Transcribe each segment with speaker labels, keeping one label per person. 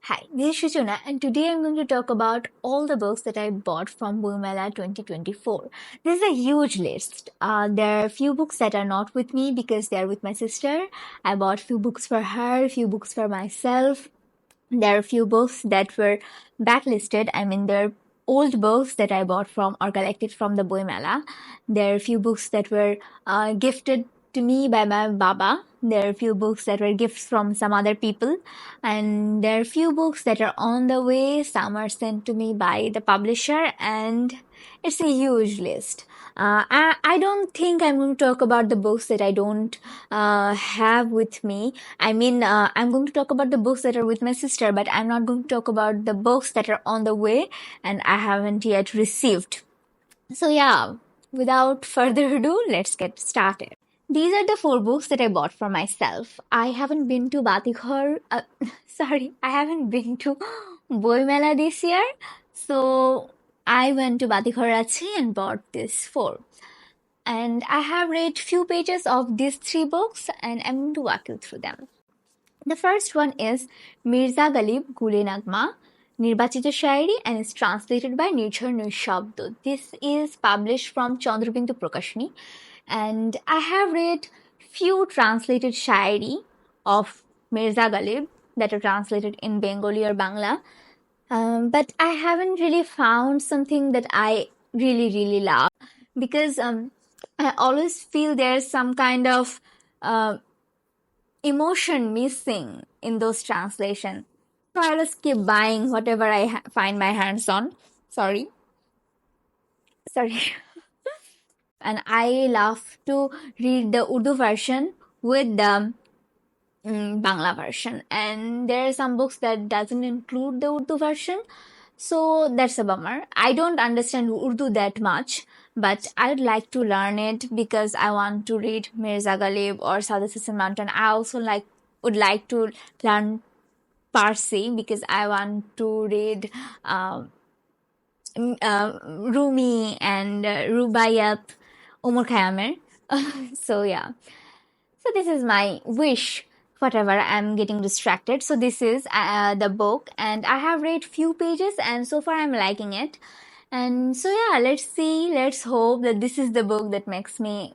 Speaker 1: Hi, this is Shujuna, and today I'm going to talk about all the books that I bought from Boi Mela 2024. This is a huge list. There are a few books that are not with me because they are with my sister. I bought few books for her, a few books for myself. There are a few books that were backlisted. I mean, they're old books that I bought from or collected from the Boi Mela. There are a few books that were gifted to me by my baba. There are a few books that were gifts from some other people, and there are a few books that are on the way. Some are sent to me by the publisher, and it's a huge list. I don't think I'm going to talk about the books that I don't have with me. I mean, I'm going to talk about the books that are with my sister, but I'm not going to talk about the books that are on the way and I haven't yet received. So, yeah, without further ado, let's get started. These are the four books that I bought for myself. I haven't been to Batighar, I haven't been to Boi Mela this year. So I went to Batighar and bought these four. And I have read few pages of these three books and I'm going to walk you through them. The first one is Mirza Ghalib Gule Nagma, Nirbachito Shairi, and is translated by Nirjhar Nishabd. This is published from Chandrabindu Prakashani, and I have read few translated shairi of Mirza Ghalib that are translated in Bengali or Bangla, but I haven't really found something that I really love because I always feel there's some kind of emotion missing in those translations. So I just keep buying whatever I find my hands on. Sorry. And I love to read the Urdu version with the Bangla version. And there are some books that doesn't include the Urdu version. So that's a bummer. I don't understand Urdu that much, but I'd like to learn it because I want to read Mirza Ghalib or Sadhu Hasan Mountain. I also would like to learn Parsi because I want to read Rumi and Rubaiyat, Umar Khayyam. So yeah. So this is my wish. Whatever, I'm getting distracted. So this is the book, and I have read few pages, and so far I'm liking it. And so yeah, let's see. Let's hope that this is the book that makes me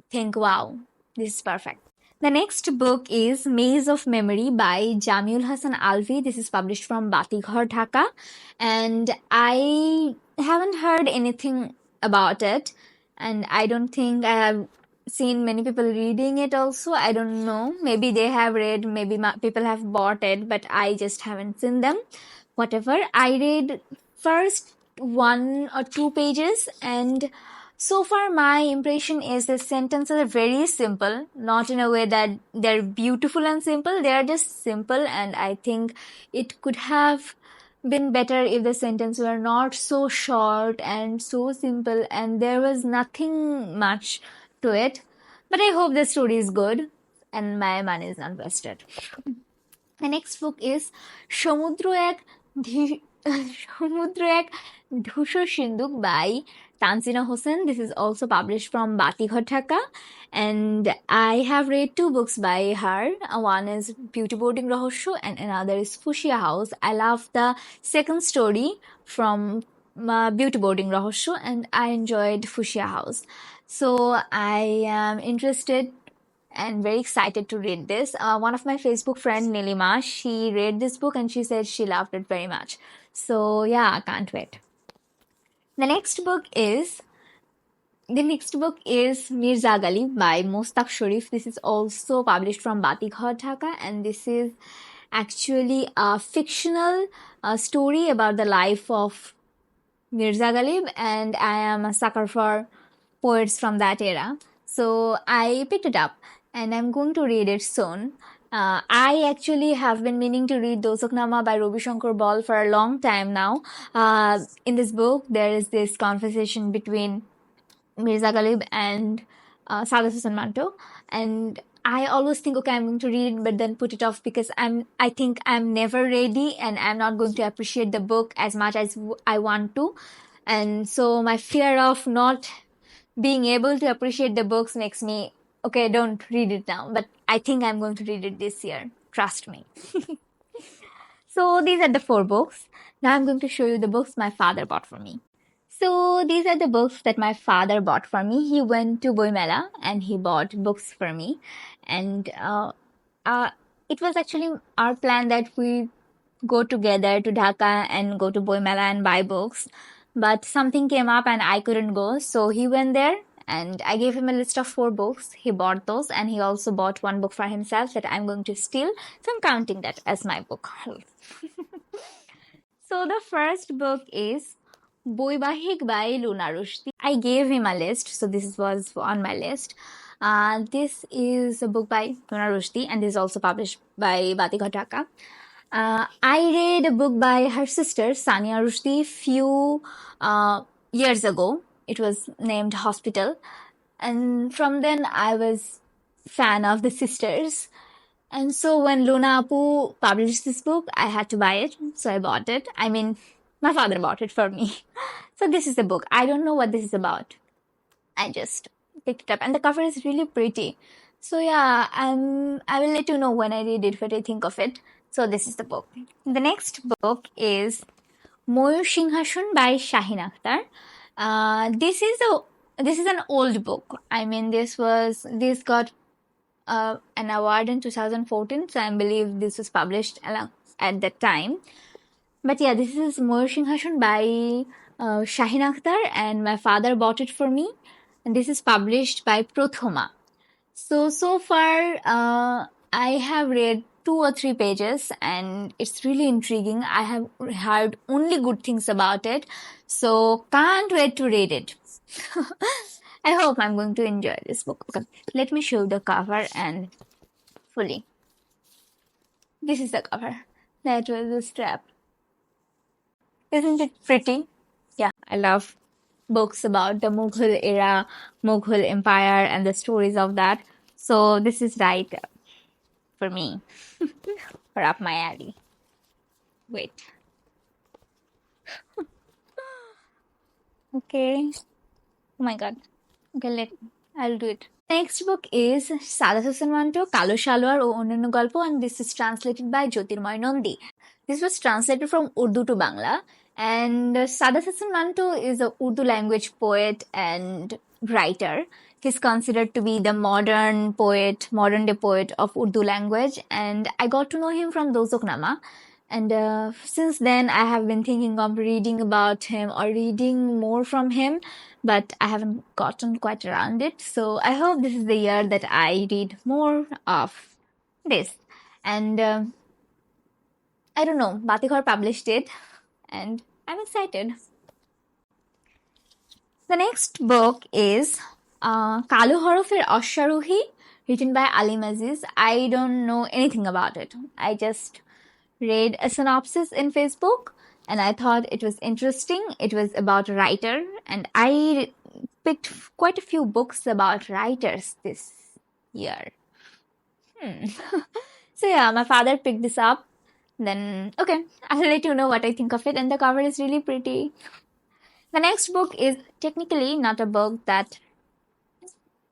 Speaker 1: think, wow, this is perfect. The next book is Maze of Memory by Jamiul Hassan Alvi. This is published from Batighar, Dhaka. And I haven't heard anything about it. And I don't think I have seen many people reading it also. I don't know. Maybe they have read, maybe people have bought it, but I just haven't seen them. Whatever. I read first 1 or 2 pages, and so far my impression is the sentences are very simple, not in a way that they're beautiful and simple. They are just simple, and I think it could have been better if the sentences were not so short and so simple and there was nothing much to it. But I hope the story is good and my money is not wasted. The next book is সমুদ্র এক সমুদ্র এক ধূসর সিন্ধুক by Tanzina Hossain. This is also published from Batighar, Dhaka, and I have read 2 books by her. One is Beauty Boarding Rahosyo and another is Fuchsia House. I love the second story from Beauty Boarding Rahosyo and I enjoyed Fuchsia House. So I am interested and very excited to read this. One of my Facebook friend Nilima, she read this book and she said she loved it very much. So yeah, I can't wait. The next book is Mirza Ghalib by Mostaq Sharif. This is also published from Batighar, Dhaka, and this is actually a fictional story about the life of Mirza Ghalib, and I am a sucker for poets from that era. So I picked it up and I'm going to read it soon. I actually have been meaning to read Dosoknama by Ravi Shankar Bal for a long time now. In this book, there is this conversation between Mirza Ghalib and Sadhu Hasan Manto, and I always think, okay, I'm going to read it, but then put it off because I think I'm never ready and I'm not going to appreciate the book as much as I want to. And so my fear of not being able to appreciate the books makes me, okay, don't read it now. But I think I'm going to read it this year. Trust me. So these are the 4 books. Now I'm going to show you the books my father bought for me. So these are the books that my father bought for me. He went to Boi Mela and he bought books for me. And uh, it was actually our plan that we go together to Dhaka and go to Boi Mela and buy books. But something came up and I couldn't go. So he went there and I gave him a list of 4 books. He bought those and he also bought 1 book for himself that I'm going to steal. So I'm counting that as my book haul. So the first book is Boibahik by Luna Rushdie. I gave him a list, so this was on my list. This is a book by Luna Rushdie and this is also published by Batighar Dhaka. I read a book by her sister Sania Rushdie few years ago. It was named Hospital, and from then I was fan of the sisters. And so when Luna Apu published this book, I had to buy it, so I bought it. I mean, my father bought it for me. So this is the book. I don't know what this is about. I just picked it up, and the cover is really pretty. So yeah, I will let you know when I read it what I think of it. So this is the book. The next book is Moyur Singhashon by Shahin Akhtar. This is an old book. I mean, this got an award in 2014, so I believe this was published at that time. But yeah, this is Moyur Singhashon by Shahin Akhtar, and my father bought it for me. And this is published by Prothoma. So far, I have read 2 or 3 pages, and it's really intriguing. I have heard only good things about it, so can't wait to read it. I hope I'm going to enjoy this book. Okay, let me show the cover and fully. This is the cover. That was the strap. Isn't it pretty? Yeah, I love books about the Mughal era, Mughal Empire, and the stories of that. So this is right for me, or up my alley. Wait. Okay. Oh my god. Okay, I'll do it. Next book is Sada Manto, Kalo Shalwar o Onnyanno Golpo, and this is translated by Jyotirmoy Nandi. This was translated from Urdu to Bangla, and Sada Manto is a Urdu language poet and writer. He's considered to be the modern day poet of Urdu language, and I got to know him from Dozoknama. And since then, I have been thinking of reading about him or reading more from him, but I haven't gotten quite around it. So I hope this is the year that I read more of this. And I don't know, Batighar published it, and I'm excited. The next book is Kalu Horofir Osharuhi, written by Alim Aziz. I don't know anything about it. I just read a synopsis in Facebook and I thought it was interesting. It was about a writer, and I picked quite a few books about writers this year. So yeah, my father picked this up. Then, okay, I'll let you know what I think of it, and the cover is really pretty. The next book is technically not a book that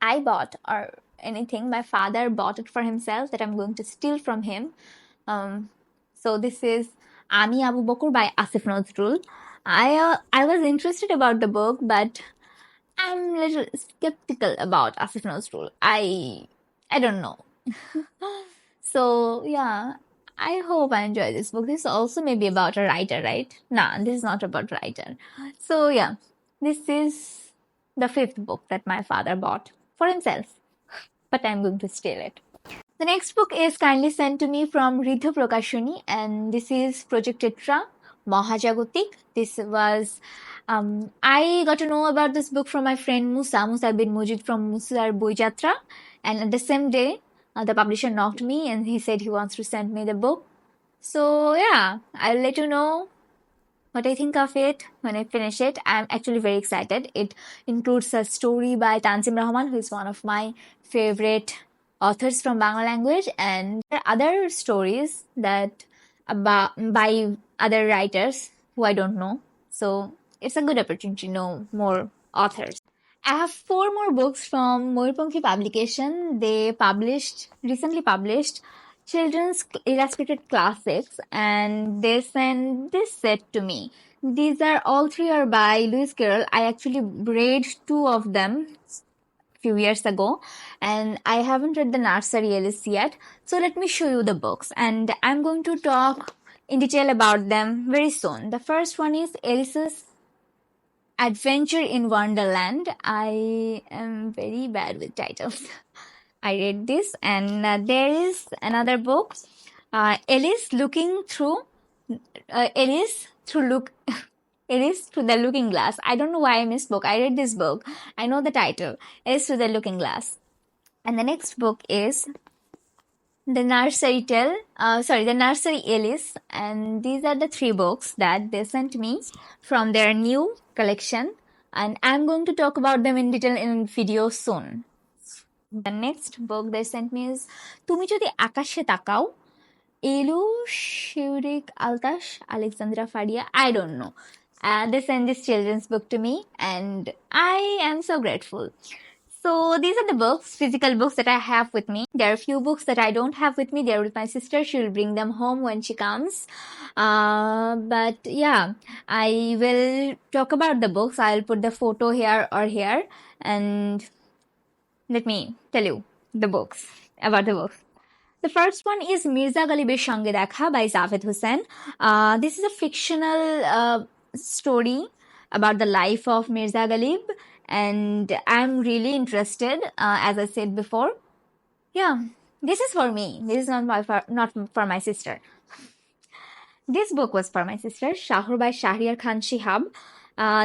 Speaker 1: I bought or anything. My father bought it for himself that I'm going to steal from him. So this is Ami Abu Bakr by Asif Nur. I was interested about the book, but I'm a little skeptical about Asif Nur. I don't know. So yeah, I hope I enjoy this book. This is also maybe about a writer, right? Nah, this is not about a writer. So yeah, this is the 5th book that my father bought for himself, but I'm going to steal it. The next book is kindly sent to me from Ridho Prakashani, and this is Project Tetra, Mahajagotik. This was, I got to know about this book from my friend Musa bin Mujid from Musa's Boi Jatra, and at the same day, the publisher knocked me and he said he wants to send me the book. So yeah, I'll let you know what I think of it when I finish it. I'm actually very excited. It includes a story by Tanzim Rahman, who is one of my favorite authors from Bangla language, and there are other stories that by other writers who I don't know. So it's a good opportunity to know more authors. I have 4 more books from Moi Publication. They recently published children's illustrated classics, and they sent this set to me. These are all three are by Lewis Carroll. I actually read two of them few years ago, and I haven't read the nursery Alice yet. So let me show you the books, and I'm going to talk in detail about them very soon. The first one is Alice's Adventure in Wonderland. I am very bad with titles. I read this, and there is another book, Alice looking through Alice through look. Alice through the Looking Glass. I don't know why I misspoke. I read this book. I know the title. Alice through the Looking Glass. And the next book is the Nursery Alice. And these are the three books that they sent me from their new collection. And I'm going to talk about them in detail in video soon. The next book they sent me is Tumi Jodi Akashe Takao. Elu Shurik Altash Alexandra Fadia. I don't know. They sent this children's book to me, and I am so grateful. So these are the books, physical books that I have with me. There are a few books that I don't have with me. They're with my sister. She will bring them home when she comes. But yeah, I will talk about the books. I'll put the photo here or here, and let me tell you about the books. The first one is Mirza Galibir Shange Dekha by Zafed Hussain. This is a fictional story about the life of Mirza Galib, and I'm really interested, as I said before. Yeah, this is for me. This is not for my sister. This book was for my sister, Shahur by Shahriar Khan Shihab.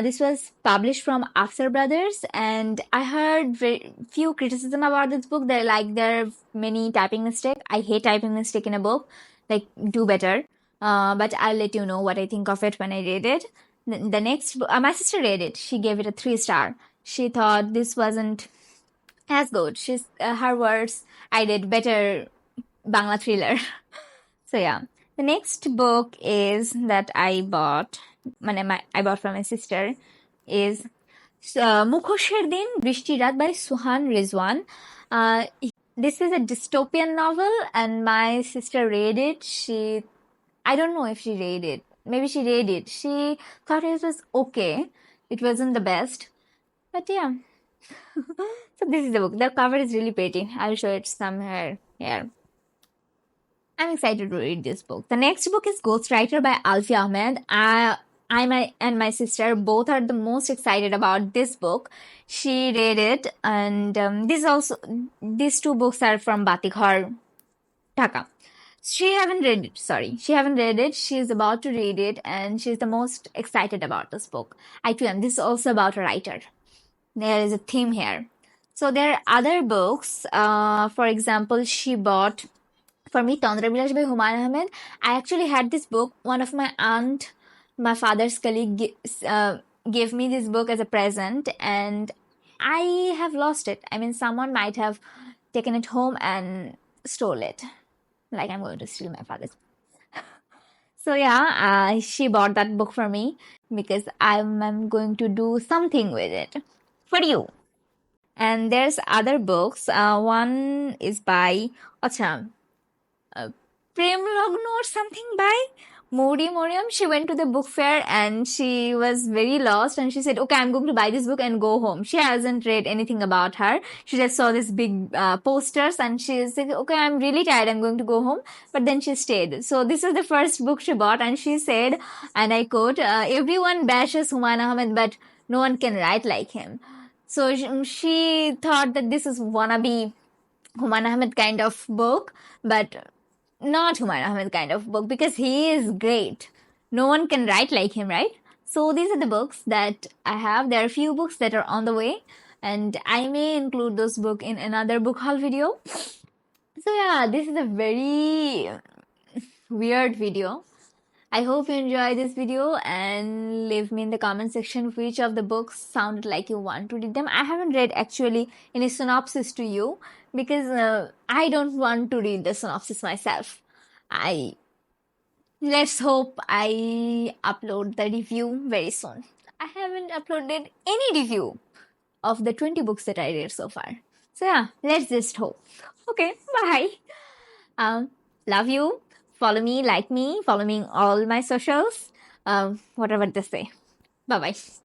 Speaker 1: This was published from Afsar Brothers, and I heard very few criticism about this book. There are many typing mistake. I hate typing mistake in a book. Like, do better. But I'll let you know what I think of it when I read it. The next book, my sister read it. She gave it a 3-star. She thought this wasn't as good. Her words. I did better Bangla thriller. So yeah, the next book is that I bought from my sister is Mukhosher Din Brishti Rat by Suhan Rizwan. This is a dystopian novel, and my sister read it. I don't know if she read it. Maybe she read it. She thought it was okay. It wasn't the best, but yeah. So this is the book. The cover is really pretty. I'll show it somewhere here. I'm excited to read this book. The next book is Ghostwriter by Alfie Ahmed. And my sister both are the most excited about this book. She read it, and these two books are from Batighar, Dhaka. She haven't read it. Sorry, she haven't read it. She's about to read it, and she's the most excited about this book. I too am. This is also about a writer. There is a theme here. So there are other books. For example, she bought for me Tandra Bilash by Humayun Ahmed. I actually had this book. One of my aunt, my father's colleague, gave me this book as a present, and I have lost it. I mean, someone might have taken it home and stole it. Like I'm going to steal my father's. So yeah, she bought that book for me because I'm going to do something with it for you. And there's other books. One is by Prem Lagno or something by Modi Moriam. She went to the book fair and she was very lost, and she said, okay, I'm going to buy this book and go home. She hasn't read anything about her. She just saw these big posters and she said, okay, I'm really tired, I'm going to go home. But then she stayed. So this is the first book she bought, and she said, and I quote, everyone bashes Humayun Ahmed, but no one can write like him. So she thought that this is wannabe Humayun Ahmed kind of book, but not Humayun Ahmed kind of book, because he is great. No one can write like him, right? So these are the books that I have. There are a few books that are on the way, and I may include those books in another book haul video. So yeah, this is a very weird video. I hope you enjoy this video, and leave me in the comment section which of the books sounded like you want to read them. I haven't read actually any synopsis to you because I don't want to read the synopsis myself. Let's hope I upload the review very soon. I haven't uploaded any review of the 20 books that I read so far. So yeah, let's just hope. Okay, bye. Love you. Follow me, like me, follow me on all my socials. Whatever they say. Bye bye.